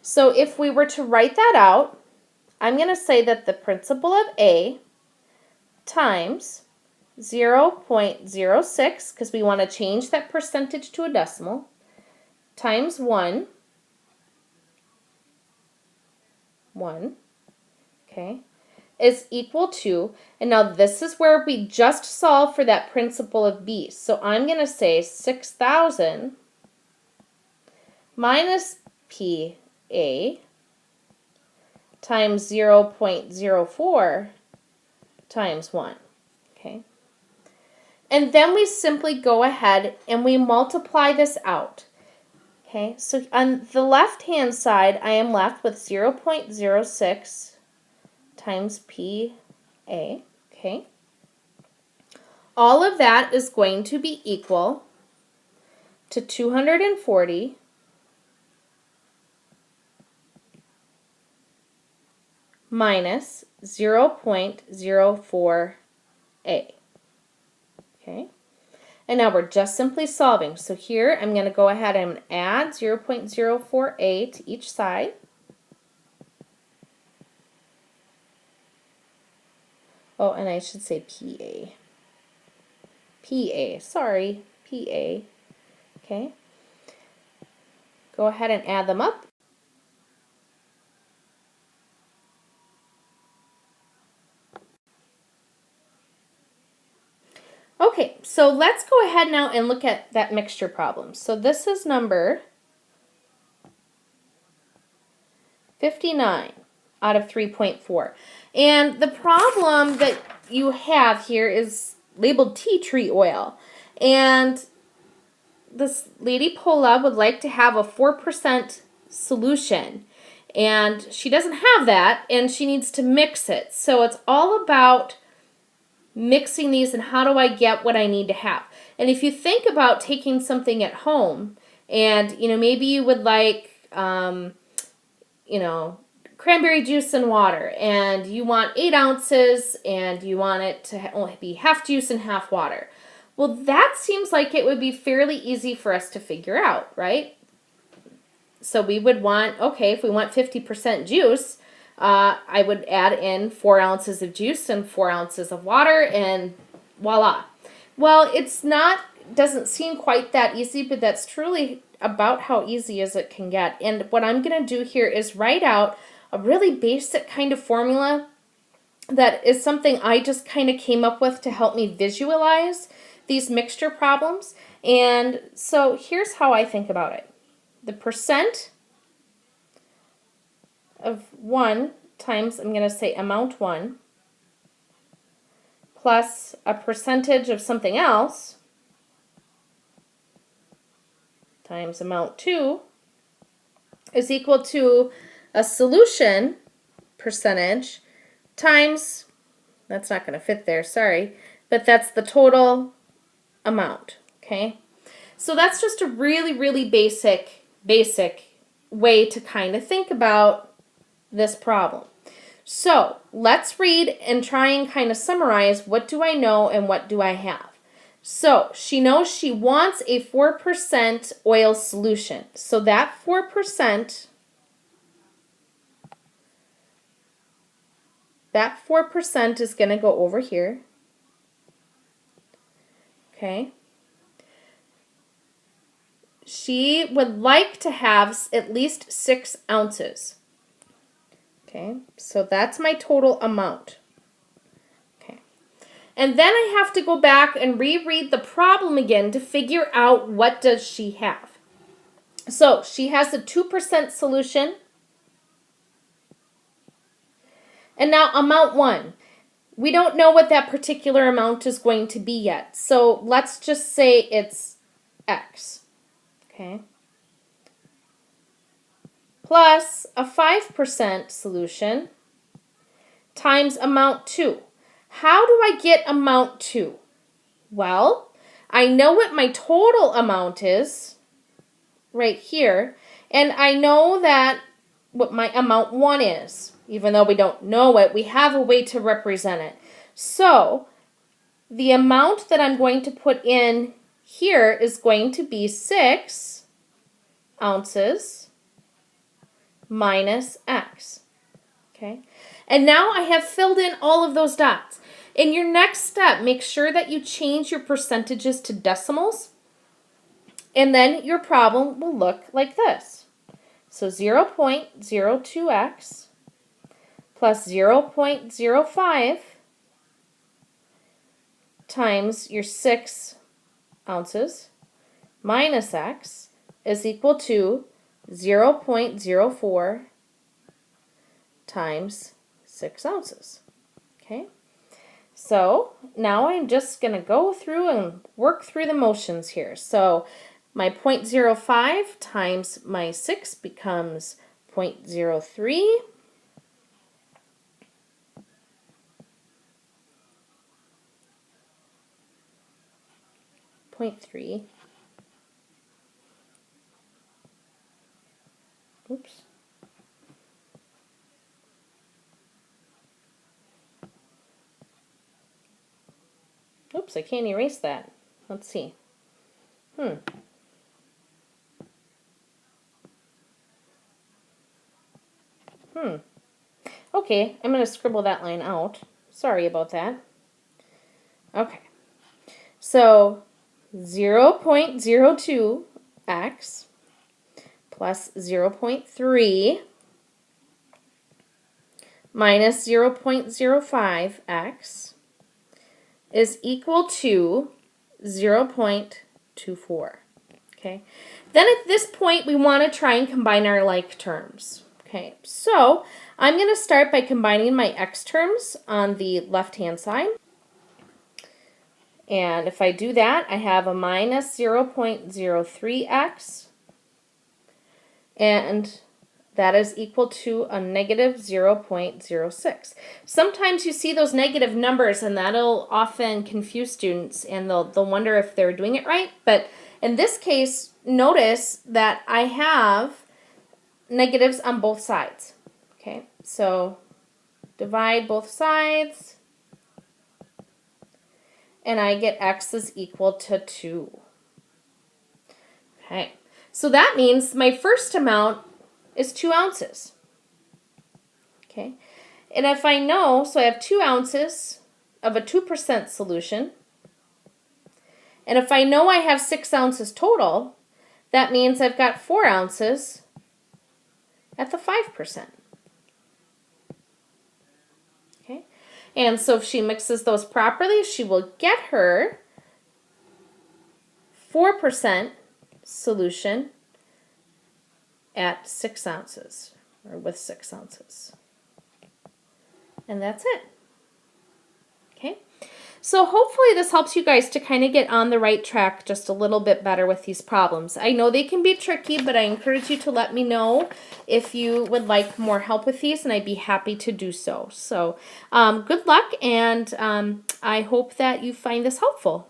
So if we were to write that out, I'm going to say that the principal of A times 0.06, because we want to change that percentage to a decimal, times 1, okay, is equal to, and now this is where we just solve for that principal of B. So I'm going to say 6,000 minus PA times 0.04 times 1, okay? And then we simply go ahead and we multiply this out. Okay, so on the left-hand side, I am left with 0.06 times PA, okay? All of that is going to be equal to 240 minus 0.04A, okay? And now we're just simply solving. So here I'm going to go ahead and add 0.04A to each side. Oh, and I should say PA. Sorry, PA. Okay. Go ahead and add them up. Okay, so let's go ahead now and look at that mixture problem. So this is number 59 out of 3.4. And the problem that you have here is labeled tea tree oil. And this lady Paula would like to have a 4% solution. And she doesn't have that, and she needs to mix it. So it's all about mixing these and how do I get what I need to have. And if you think about taking something at home and, maybe you would like, cranberry juice and water, and you want 8 ounces and you want it to only be half juice and half water. Well, that seems like it would be fairly easy for us to figure out, right? So we would want, okay, if we want 50% juice, I would add in 4 ounces of juice and 4 ounces of water, and voila. Well, doesn't seem quite that easy, but that's truly about how easy as it can get. And what I'm going to do here is write out a really basic kind of formula that is something I just kind of came up with to help me visualize these mixture problems. And so here's how I think about it. The percent of 1 times, I'm going to say amount 1, plus a percentage of something else times amount 2 is equal to a solution percentage times, that's not going to fit there, sorry, but that's the total amount, okay? So that's just a really, really basic way to kind of think about this problem. So let's read and try and kind of summarize what do I know and what do I have. So she knows she wants a 4% oil solution. So that 4%, is going to go over here. Okay. She would like to have at least 6 ounces. Okay, so that's my total amount. Okay, and then I have to go back and reread the problem again to figure out what does she have. So she has a 2% solution. And now amount 1. We don't know what that particular amount is going to be yet. So let's just say it's X. Okay. Plus a 5% solution times amount 2. How do I get amount 2? Well, I know what my total amount is right here, and I know that what my amount 1 is. Even though we don't know it, we have a way to represent it. So the amount that I'm going to put in here is going to be 6 ounces minus x. Okay, and now I have filled in all of those dots. In your next step, make sure that you change your percentages to decimals, and then your problem will look like this. So 0.02x plus 0.05 times your 6 ounces minus x is equal to 0.04 times 6 ounces. Okay, so now I'm just going to go through and work through the motions here. So my 0.05 times my 6 becomes 0.03. Oops. Oops, I can't erase that. Let's see. Okay, I'm going to scribble that line out. Sorry about that. Okay. So 0.02x plus 0.3 minus 0.05x is equal to 0.24. Okay. Then at this point, we want to try and combine our like terms. Okay, so I'm going to start by combining my x terms on the left-hand side. And if I do that, I have a minus 0.03x, and that is equal to a negative 0.06. Sometimes you see those negative numbers, and that'll often confuse students, and they'll wonder if they're doing it right. But in this case, notice that I have negatives on both sides. Okay, so divide both sides, and I get x is equal to 2. Okay, so that means my first amount is 2 ounces. Okay, and if I know, so I have 2 ounces of a 2% solution, and if I know I have 6 ounces total, that means I've got 4 ounces at the 5%. Okay, and so if she mixes those properly, she will get her 4% solution at 6 ounces, or with 6 ounces. And that's it. Okay, so hopefully this helps you guys to kind of get on the right track just a little bit better with these problems. I know they can be tricky, but I encourage you to let me know if you would like more help with these, and I'd be happy to do so. So good luck, and I hope that you find this helpful.